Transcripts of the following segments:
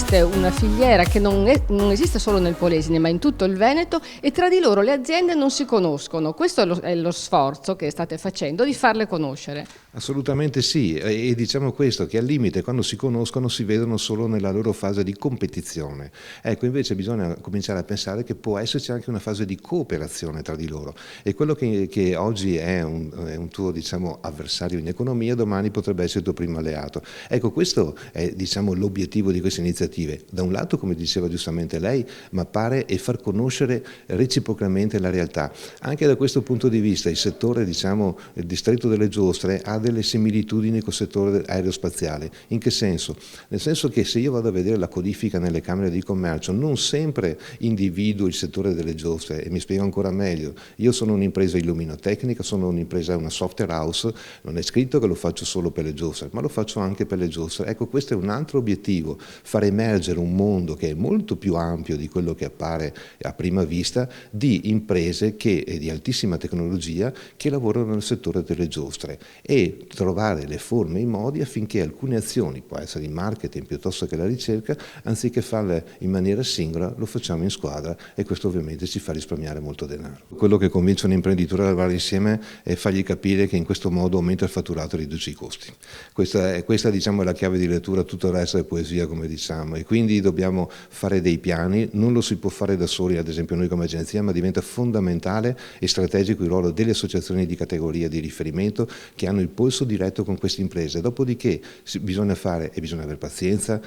esiste una filiera che non esiste solo nel Polesine, ma in tutto il Veneto, e tra di loro le aziende non si conoscono. Questo è lo sforzo che state facendo di farle conoscere. Assolutamente sì, e diciamo questo, che al limite quando si conoscono si vedono solo nella loro fase di competizione. Ecco, invece bisogna cominciare a pensare che può esserci anche una fase di cooperazione tra di loro, e quello che oggi è un tuo, diciamo, avversario in economia, domani potrebbe essere il tuo primo alleato. Ecco, questo è, diciamo, l'obiettivo di queste iniziative. Da un lato, come diceva giustamente lei, mappare e far conoscere reciprocamente la realtà. Anche da questo punto di vista il settore, diciamo, il distretto delle giostre ha delle similitudini col settore aerospaziale. In che senso? Nel senso che se io vado a vedere la codifica nelle camere di commercio, non sempre individuo il settore delle giostre, e mi spiego ancora meglio. Io sono un'impresa illuminotecnica, sono un'impresa, una software house, non è scritto che lo faccio solo per le giostre, ma lo faccio anche per le giostre. Ecco, questo è un altro obiettivo, far emergere un mondo che è molto più ampio di quello che appare a prima vista, di imprese di altissima tecnologia che lavorano nel settore delle giostre, e trovare le forme e i modi affinché alcune azioni, può essere il marketing piuttosto che la ricerca, anziché farle in maniera singola, lo facciamo in squadra, e questo ovviamente ci fa risparmiare molto denaro. Quello che convince un imprenditore a lavorare insieme è fargli capire che in questo modo aumenta il fatturato e riduce i costi. Questa diciamo, è la chiave di lettura, tutto il resto è poesia, come diciamo, e quindi dobbiamo fare dei piani. Non lo si può fare da soli, ad esempio noi come agenzia, ma diventa fondamentale e strategico il ruolo delle associazioni di categoria di riferimento che hanno il polso diretto con queste imprese. Dopodiché bisogna fare, e bisogna avere pazienza,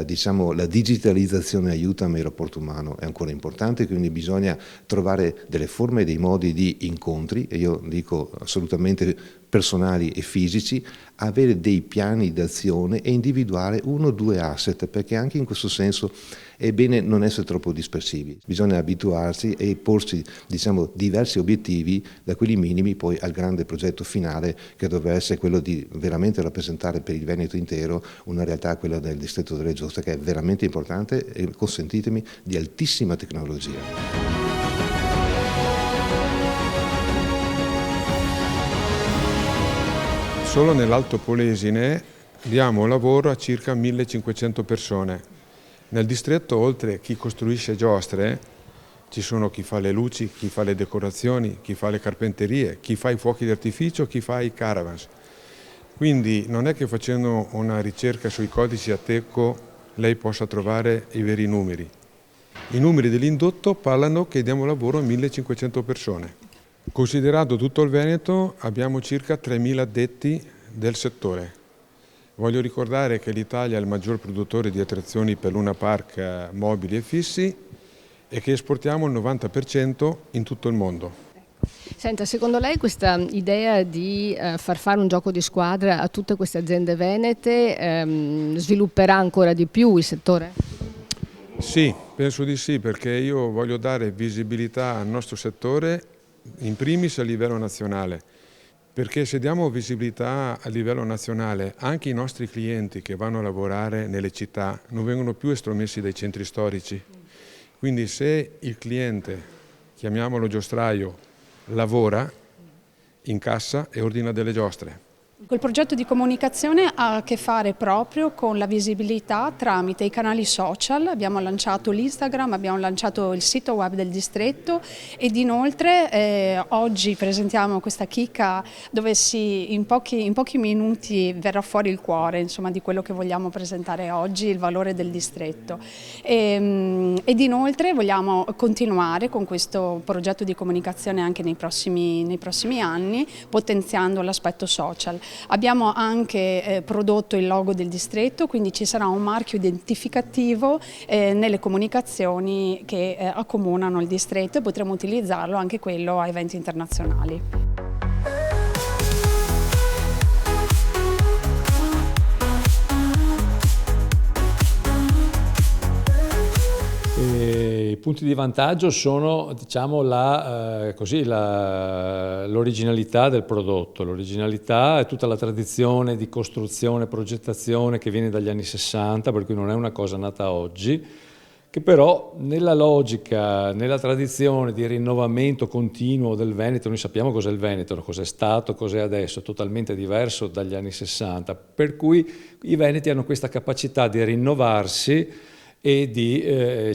diciamo, la digitalizzazione aiuta, ma il rapporto umano è ancora importante, quindi bisogna trovare delle forme e dei modi di incontri, e io dico assolutamente personali e fisici, avere dei piani d'azione e individuare 1 o 2 asset, perché anche in questo senso è bene non essere troppo dispersivi. Bisogna abituarsi e porsi, diciamo, diversi obiettivi, da quelli minimi poi al grande progetto finale, che dovrebbe essere quello di veramente rappresentare per il Veneto intero una realtà, quella del distretto delle giostre, che è veramente importante e, consentitemi, di altissima tecnologia. Solo nell'Alto Polesine diamo lavoro a circa 1500 persone. Nel distretto, oltre a chi costruisce giostre, ci sono chi fa le luci, chi fa le decorazioni, chi fa le carpenterie, chi fa i fuochi d'artificio, chi fa i caravans. Quindi non è che facendo una ricerca sui codici Ateco lei possa trovare i veri numeri. I numeri dell'indotto parlano che diamo lavoro a 1500 persone. Considerato tutto il Veneto, abbiamo circa 3.000 addetti del settore. Voglio ricordare che l'Italia è il maggior produttore di attrazioni per Luna Park mobili e fissi, e che esportiamo il 90% in tutto il mondo. Senta, secondo lei questa idea di far fare un gioco di squadra a tutte queste aziende venete svilupperà ancora di più il settore? Sì, penso di sì, perché io voglio dare visibilità al nostro settore, in primis a livello nazionale, perché se diamo visibilità a livello nazionale, anche i nostri clienti che vanno a lavorare nelle città non vengono più estromessi dai centri storici. Quindi se il cliente, chiamiamolo giostraio, lavora, incassa e ordina delle giostre. Quel progetto di comunicazione ha a che fare proprio con la visibilità tramite i canali social. Abbiamo lanciato l'Instagram, abbiamo lanciato il sito web del distretto, ed inoltre oggi presentiamo questa chicca dove in pochi minuti verrà fuori il cuore, insomma, di quello che vogliamo presentare oggi, il valore del distretto. Ed inoltre vogliamo continuare con questo progetto di comunicazione anche nei prossimi anni, potenziando l'aspetto social. Abbiamo anche prodotto il logo del distretto, quindi ci sarà un marchio identificativo nelle comunicazioni che accomunano il distretto, e potremo utilizzarlo anche quello a eventi internazionali. I punti di vantaggio sono, diciamo, l'originalità del prodotto. L'originalità è tutta la tradizione di costruzione e progettazione che viene dagli anni 60, per cui non è una cosa nata oggi, che però nella logica, nella tradizione di rinnovamento continuo del Veneto, noi sappiamo cos'è il Veneto, cos'è stato, cos'è adesso, è totalmente diverso dagli anni 60, per cui i veneti hanno questa capacità di rinnovarsi e di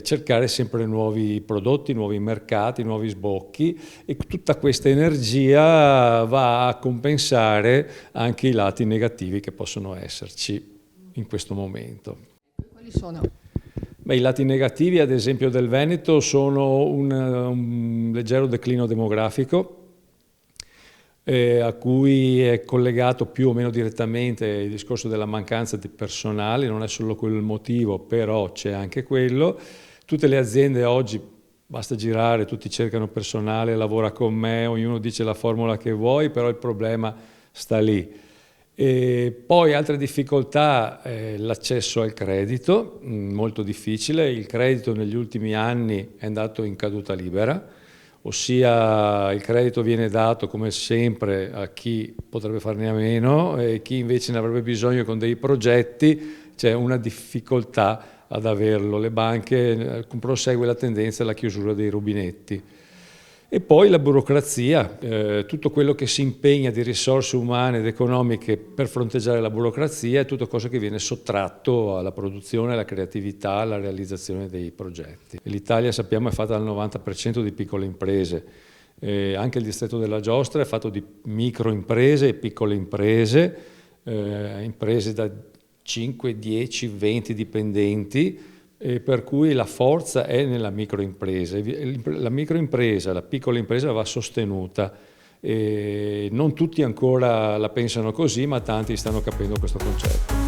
cercare sempre nuovi prodotti, nuovi mercati, nuovi sbocchi, e tutta questa energia va a compensare anche i lati negativi che possono esserci in questo momento. Quali sono? Beh, i lati negativi, ad esempio, del Veneto sono un leggero declino demografico, a cui è collegato più o meno direttamente il discorso della mancanza di personale. Non è solo quel motivo, però c'è anche quello. Tutte le aziende oggi, basta girare, tutti cercano personale, lavora con me, ognuno dice la formula che vuoi, però il problema sta lì. E poi altre difficoltà, l'accesso al credito, molto difficile. Il credito negli ultimi anni è andato in caduta libera, ossia il credito viene dato come sempre a chi potrebbe farne a meno, e chi invece ne avrebbe bisogno con dei progetti c'è una difficoltà ad averlo. Le banche prosegue la tendenza alla chiusura dei rubinetti. E poi la burocrazia, tutto quello che si impegna di risorse umane ed economiche per fronteggiare la burocrazia è tutto cosa che viene sottratto alla produzione, alla creatività, alla realizzazione dei progetti. L'Italia, sappiamo, è fatta dal 90% di piccole imprese. Anche il distretto della Giostra è fatto di microimprese e piccole imprese, imprese da 5, 10, 20 dipendenti, per cui la forza è nella microimpresa. La microimpresa, la piccola impresa va sostenuta. Non tutti ancora la pensano così, ma tanti stanno capendo questo concetto.